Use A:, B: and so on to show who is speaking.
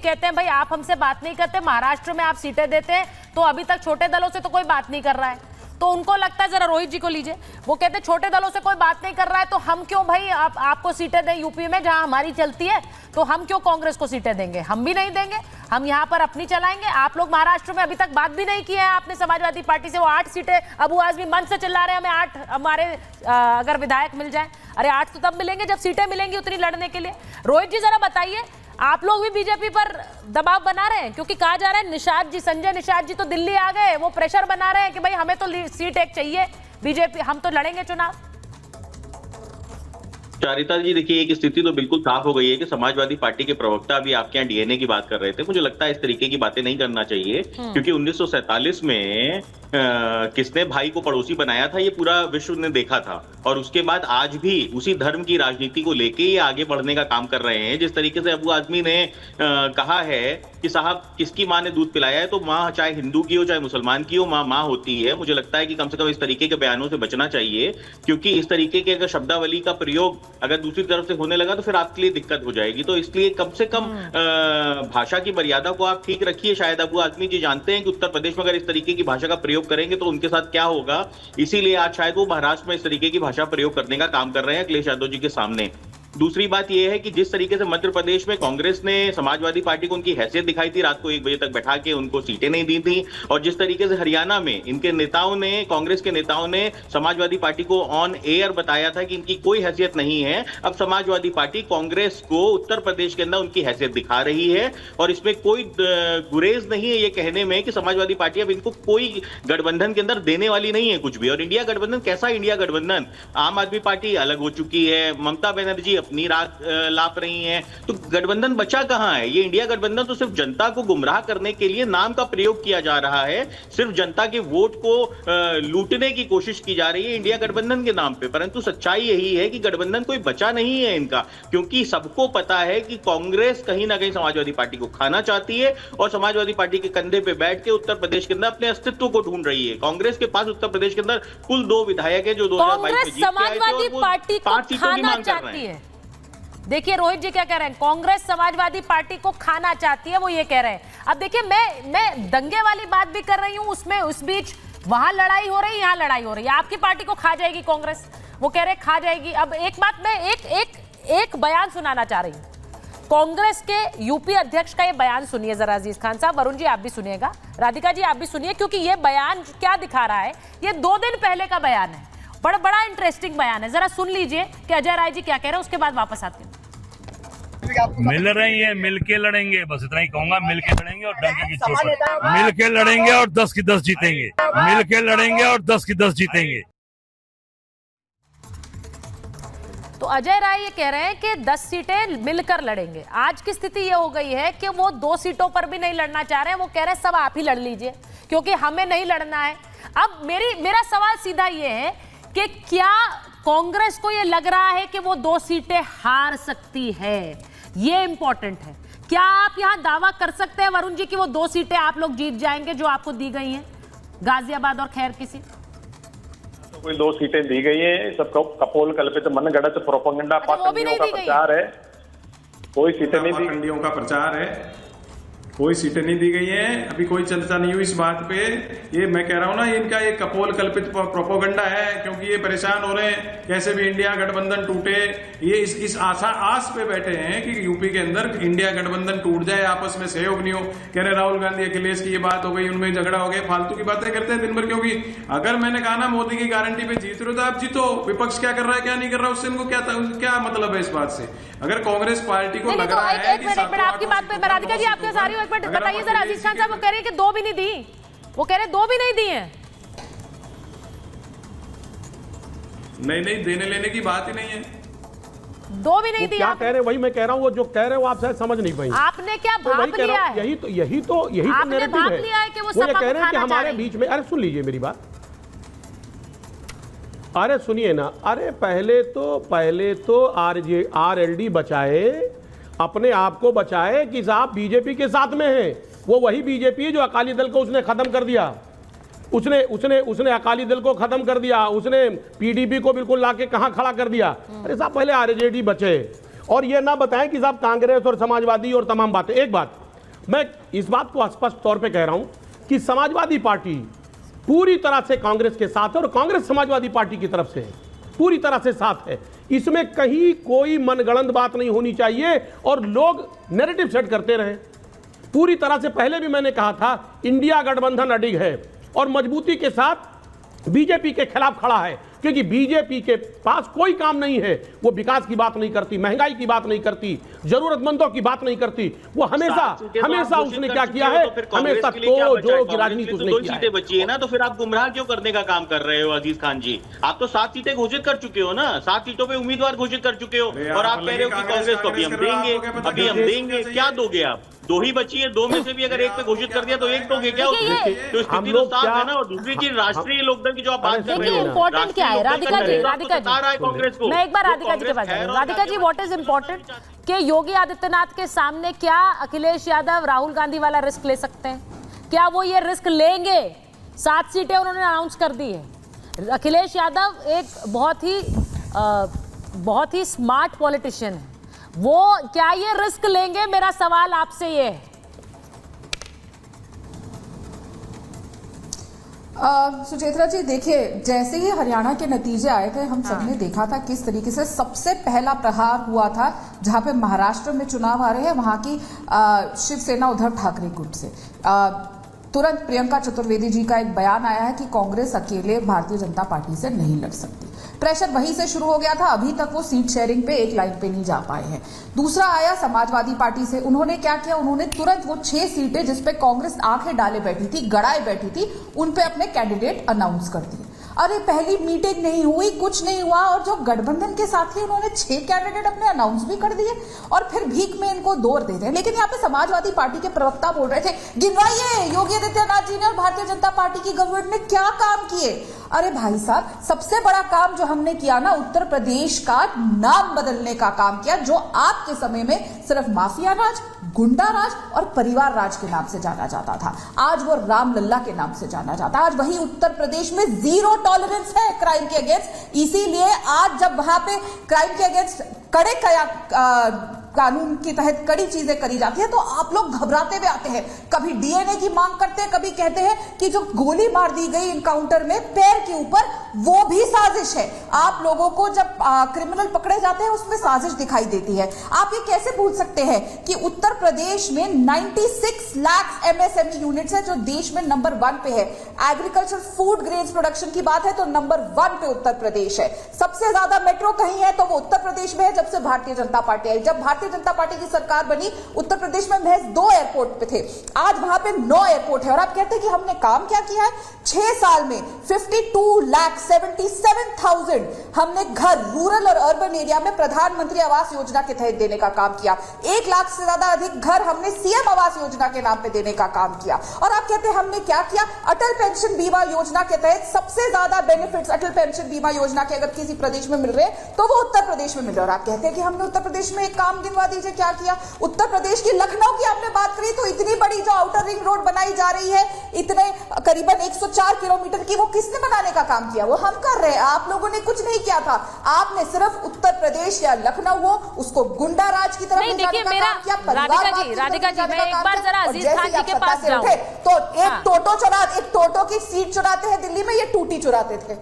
A: कहते हैं भाई आप हमसे बात नहीं करते, महाराष्ट्र में आप सीटें देते हैं, तो अभी तक छोटे दलों से तो कोई बात नहीं कर रहा है। तो उनको लगता है, जरा रोहित जी को लीजिए, वो कहते हैं छोटे दलों से कोई बात नहीं कर रहा है तो हम क्यों भाई आपको सीटें दें यूपी में जहां हमारी चलती है, तो हम क्यों कांग्रेस को सीटें देंगे? हम भी नहीं देंगे, हम यहां पर अपनी चलाएंगे। आप लोग महाराष्ट्र में अभी तक बात भी नहीं की है आपने समाजवादी पार्टी से। वो 8 सीटें अबू आजमी मन से चिल्ला रहे हैं, हमें 8 हमारे अगर विधायक मिल जाए। अरे 8 तो तब मिलेंगे जब सीटें मिलेंगी उतनी लड़ने के लिए। रोहित जी जरा बताइए, आप लोग भी बीजेपी पर दबाव बना रहे हैं? क्योंकि कहा जा रहा है निषाद जी, संजय निषाद जी तो दिल्ली आ गए, वो प्रेशर बना रहे हैं कि भाई हमें तो सीट एक चाहिए, बीजेपी हम तो लड़ेंगे चुनाव।
B: चारिता जी देखिए, एक स्थिति तो बिल्कुल साफ हो गई है कि समाजवादी पार्टी के प्रवक्ता भी आपके यहाँ डीएनए की बात कर रहे थे। मुझे लगता है इस तरीके की बातें नहीं करना चाहिए, क्योंकि 1947 में किसने भाई को पड़ोसी बनाया था ये पूरा विश्व ने देखा था, और उसके बाद आज भी उसी धर्म की राजनीति को लेके ये आगे बढ़ने का काम कर रहे हैं। जिस तरीके से अबू आजमी ने कहा है कि साहब किसकी माँ ने दूध पिलाया है, तो माँ चाहे हिंदू की हो चाहे मुसलमान की हो, माँ होती है। मुझे लगता है कि कम से कम इस तरीके के बयानों से बचना चाहिए, क्योंकि इस तरीके के अगर शब्दावली का प्रयोग अगर दूसरी तरफ से होने लगा तो फिर आपके लिए दिक्कत हो जाएगी। तो इसलिए कम से कम भाषा की मर्यादा को आप ठीक रखिए। शायद अबू आजमी जी जानते हैं कि उत्तर प्रदेश में अगर इस तरीके की भाषा का प्रयोग करेंगे तो उनके साथ क्या होगा, इसीलिए आज शायद वो महाराष्ट्र में इस तरीके की भाषा प्रयोग करने का काम कर रहे हैं अखिलेश यादव जी के सामने। दूसरी बात यह है कि जिस तरीके से मध्य प्रदेश में कांग्रेस ने समाजवादी पार्टी को उनकी हैसियत दिखाई थी, रात को 1 बजे तक बैठा के उनको सीटें नहीं दी थी, और जिस तरीके से हरियाणा में इनके नेताओं ने, कांग्रेस के नेताओं ने समाजवादी पार्टी को ऑन एयर बताया था कि इनकी कोई हैसियत नहीं है, अब समाजवादी पार्टी कांग्रेस को उत्तर प्रदेश के अंदर उनकी हैसियत दिखा रही है, और इसमें कोई गुरेज नहीं है ये कहने में कि समाजवादी पार्टी अब इनको कोई गठबंधन के अंदर देने वाली नहीं है कुछ भी। और इंडिया गठबंधन कैसा इंडिया गठबंधन? आम आदमी पार्टी अलग हो चुकी है, ममता बनर्जी अपनी रात लाप रही हैं, तो गठबंधन बचा कहां है? ये इंडिया गठबंधन तो सिर्फ जनता को गुमराह करने के लिए नाम का प्रयोग किया जा रहा है, सिर्फ जनता के वोट को लूटने की कोशिश की जा रही है इंडिया गठबंधन के नाम पे। परंतु सच्चाई यही है कि गठबंधन कोई बचा नहीं है इनका, क्योंकि सबको पता है कि कांग्रेस कहीं ना कहीं समाजवादी पार्टी को खाना चाहती है, और समाजवादी पार्टी के कंधे पे बैठ के उत्तर प्रदेश के अंदर अपने अस्तित्व को ढूंढ रही है। कांग्रेस के पास उत्तर प्रदेश के अंदर कुल 2 विधायक है जो 2022 में जीत के आए थे,
A: समाजवादी पार्टी को खाना चाहती है। देखिए रोहित जी क्या कह रहे हैं, कांग्रेस समाजवादी पार्टी को खाना चाहती है, वो ये कह रहे हैं। अब देखिए मैं दंगे वाली बात भी कर रही हूं, उसमें उस बीच वहां लड़ाई हो रही है, यहां लड़ाई हो रही है। आपकी पार्टी को खा जाएगी कांग्रेस, वो कह रहे खा जाएगी। अब एक बात मैं एक बयान सुनाना चाह रही हूं, कांग्रेस के यूपी अध्यक्ष का ये बयान सुनिए जरा अजीज खान साहब, वरुण जी आप भी सुनिएगा, राधिका जी आप भी सुनिए, क्योंकि ये बयान क्या दिखा रहा है, ये 2 दिन पहले का बयान है, बड़ा इंटरेस्टिंग बयान है। जरा सुन लीजिए कि अजय राय जी क्या कह रहे हैं, उसके बाद वापस आते हैं।
C: मिल रही है, मिलके लड़ेंगे, बस इतना ही कहूंगा, मिलके लड़ेंगे और डंके की चोट पर मिलके लड़ेंगे और 10 की 10 जीतेंगे, मिलके लड़ेंगे और 10 की 10 जीतेंगे।
A: तो अजय राय ये कह रहे हैं कि 10 सीटें मिलकर लड़ेंगे। आज की स्थिति ये हो गई है कि वो 2 सीटों पर भी नहीं लड़ना चाह रहे हैं, वो कह रहे हैं सब आप ही लड़ लीजिए क्योंकि हमें नहीं लड़ना है। अब मेरा सवाल सीधा ये है कि क्या कांग्रेस को ये लग रहा है कि वो 2 सीटें हार सकती है? ये इंपॉर्टेंट है। क्या आप यहां दावा कर सकते हैं वरुण जी कि वो 2 सीटें आप लोग जीत जाएंगे जो आपको दी गई हैं, गाजियाबाद और खैर की सीट?
D: तो कोई 2 सीटें दी गई हैं, सब कपोल कल्पित मनगढ़ंत प्रोपेगेंडा पाखंडियों का प्रचार है, कोई सीटें नहीं दी,
E: पाखंडियों का प्रचार है, कोई सीटें नहीं दी गई हैं। अभी कोई चर्चा नहीं हुई इस बात पे। ये मैं कह रहा हूं ना, इनका ये कपोल कल्पित प्रोपेगेंडा है, क्योंकि ये परेशान हो रहे हैं कैसे भी इंडिया गठबंधन टूटे। ये इस आस पे बैठे हैं कि यूपी के अंदर इंडिया गठबंधन टूट जाए, आपस में सहयोग नहीं हो। कह रहे राहुल गांधी अखिलेश की ये बात हो गई, उनमें झगड़ा हो गया, फालतू की बातें करते हैं दिन भर। क्योंकि अगर मैंने कहा ना मोदी की गारंटी पे जीत रहे हो तो आप जीतो, विपक्ष क्या कर रहा है क्या नहीं कर रहा उससे इनको क्या मतलब है इस बात से? अगर कांग्रेस पार्टी को लग रहा है,
A: एक मिनट आपकी बात पे राधिका जी आपके सारी एक मिनट बताइए जरा। अजीज खान साहब वो कह रहे हैं कि 2 भी नहीं दी, वो कह रहे 2 भी नहीं दी है।
E: नहीं, देने लेने की बात ही नहीं है,
A: 2 भी नहीं दी।
F: क्या कह रहे हैं वही मैं कह रहा हूं, वो जो कह रहे हैं वो आप शायद समझ नहीं पाई।
A: आपने क्या भाप लिया है?
F: यही तो नैरेटिव है। वो ये कह रहे हैं कि हमारे बीच में, अरे सुन लीजिए मेरी बात, अरे सुनिए ना, अरे पहले तो RLD बचाए, अपने आप को बचाए कि साहब बीजेपी के साथ में है। वो वही बीजेपी है जो अकाली दल को उसने खत्म कर दिया, उसने अकाली दल को खत्म कर दिया, उसने PDP को बिल्कुल लाके कहां खड़ा कर दिया। अरे साहब पहले RJD बचे, और ये ना बताएं कि साहब कांग्रेस और समाजवादी और तमाम बातें। एक बात, मैं इस बात को स्पष्ट तौर पे कह रहा हूं कि समाजवादी पार्टी पूरी तरह से कांग्रेस के साथ है और कांग्रेस समाजवादी पार्टी की तरफ से है, पूरी तरह से साथ है। इसमें कहीं कोई मनगढ़ंत बात नहीं होनी चाहिए और लोग नैरेटिव सेट करते रहे। पूरी तरह से पहले भी मैंने कहा था, इंडिया गठबंधन अडिग है और मजबूती के साथ बीजेपी के खिलाफ खड़ा है, क्योंकि बीजेपी के पास कोई काम नहीं है। वो विकास की बात नहीं करती, महंगाई की बात नहीं करती, जरूरतमंदों की बात नहीं करती। वो हमेशा उसने क्या किया है, हमेशा तो जो की राजनीति उसने किया है।
B: सीटें बची है ना, तो फिर आप गुमराह क्यों करने का काम कर रहे हो अजीज खान जी? आप तो 7 सीटें घोषित कर चुके हो ना, 7 सीटों पे उम्मीदवार घोषित कर चुके हो और आप कह रहे हो कि कांग्रेस को अभी हम देंगे। क्या दोगे आप? 2 ही बची है, 2 में से भी अगर एक पे घोषित कर दिया तो एक दोगे क्या? तो स्थिति तो साफ है ना। और दूसरी चीज, राष्ट्रीय लोकदल की जो आप बात कर रहे हो,
A: इम्पोर्टेंट क्या है राधिका जी?
B: कांग्रेस को
A: मैं एक बार राधिका जी के पास जाऊंगी। Radhika ji, what is important कि योगी आदित्यनाथ के सामने क्या अखिलेश यादव राहुल गांधी वाला रिस्क ले सकते हैं? क्या वो ये रिस्क लेंगे? 7 सीटें उन्होंने अनाउंस कर दी है। अखिलेश यादव एक बहुत ही स्मार्ट पॉलिटिशियन है, वो क्या ये रिस्क लेंगे? मेरा सवाल आपसे ये है।
G: सुचेत्रा जी, देखिए, जैसे ही हरियाणा के नतीजे आए थे, हम सबने देखा था किस तरीके से सबसे पहला प्रहार हुआ था जहां पे महाराष्ट्र में चुनाव आ रहे हैं, वहां की शिवसेना उद्धव ठाकरे गुट से तुरंत प्रियंका चतुर्वेदी जी का एक बयान आया है कि कांग्रेस अकेले भारतीय जनता पार्टी से नहीं लड़ सकती। प्रेशर वहीं से शुरू हो गया था। अभी तक वो सीट शेयरिंग पे एक लाइन पे नहीं जा पाए हैं। दूसरा आया समाजवादी पार्टी से। उन्होंने क्या किया, उन्होंने तुरंत वो 6 सीटें जिसपे कांग्रेस आंखें डाले बैठी थी, गड़ाए बैठी थी, उन पे अपने कैंडिडेट अनाउंस कर दिए। अरे पहली मीटिंग नहीं हुई, कुछ नहीं हुआ, और जो गठबंधन के साथ ही उन्होंने 6 कैंडिडेट अपने अनाउंस भी कर दिए और फिर भीख में इनको दौर दे रहे हैं। लेकिन यहाँ पे समाजवादी पार्टी के प्रवक्ता बोल रहे थे, गिनवाइए योगी आदित्यनाथ जी ने और भारतीय जनता पार्टी की गवर्नमेंट ने क्या काम किए। अरे भाई साहब, सबसे बड़ा काम जो हमने किया ना, उत्तर प्रदेश का नाम बदलने का काम किया, जो आपके समय में सिर्फ माफिया राज, गुंडा राज और परिवार राज के नाम से जाना जाता था। आज वो रामलल्ला के नाम से जाना जाता है। आज वही उत्तर प्रदेश में 0 टॉलरेंस है क्राइम के अगेंस्ट। इसीलिए आज जब वहां पे क्राइम के अगेंस्ट कड़े कानून के तहत कड़ी चीजें करी जाती है तो आप लोग घबराते हुए आते हैं। कभी डीएनए की मांग करते हैं, कभी कहते हैं कि जो गोली मार दी गई इनकाउंटर में पैर के ऊपर, वो भी साजिश है। आप लोगों को जब क्रिमिनल पकड़े जाते हैं उसमें साजिश दिखाई देती है। आप ये कैसे भूल सकते हैं कि उत्तर प्रदेश में 96 लाख एमएसएमई यूनिट्स है, जो देश में नंबर 1 पे है। एग्रीकल्चर फूड ग्रेन्स प्रोडक्शन की बात है तो नंबर 1 पे उत्तर प्रदेश है। सबसे ज्यादा मेट्रो कहीं है तो वो उत्तर प्रदेश में है जब से भारतीय जनता पार्टी आई। जब भारतीय जनता पार्टी की सरकार बनी, उत्तर प्रदेश में महज 2 एयरपोर्ट पे थे, आज वहां पे 9 एयरपोर्ट है। और आप कहते हैं कि हमने काम क्या किया है? 6 साल में 52,77,000 हमने घर रूरल और अर्बन एरिया में प्रधानमंत्री आवास योजना के तहत देने का काम किया। 1 लाख से ज्यादा अधिक घर हमने सीएम आवास योजना के नाम पे देने का काम किया। और आप कहते हैं हमने क्या किया? अटल पेंशन बीमा योजना के तहत सबसे ज्यादा बेनिफिट्स अटल पेंशन बीमा योजना के अगर किसी प्रदेश में मिल रहे तो वो उत्तर प्रदेश में मिल रहे। और आप कहते हैं कि हमने उत्तर प्रदेश में एक काम गिनवा दीजिए क्या किया। उत्तर प्रदेश की लखनऊ की आपने बात करी तो इतनी बड़ी जो आउटर रिंग रोड बनाई जा रही है, इतने करीबन 104 किलोमीटर की, वो किसने बनाने का काम किया? वो हम कर रहे हैं। आप लोगों ने कुछ नहीं किया था। आपने सिर्फ उत्तर प्रदेश या लखनऊ हो उसको गुंडा राज की तरफ ले जाने का काम किया।
A: राधिका जी, मैं एक बार जरा अजीज खान जी के पास जाऊं।
G: तो एक टोटो की सीट चुराते हैं दिल्ली में, ये टूटी चुराते थे।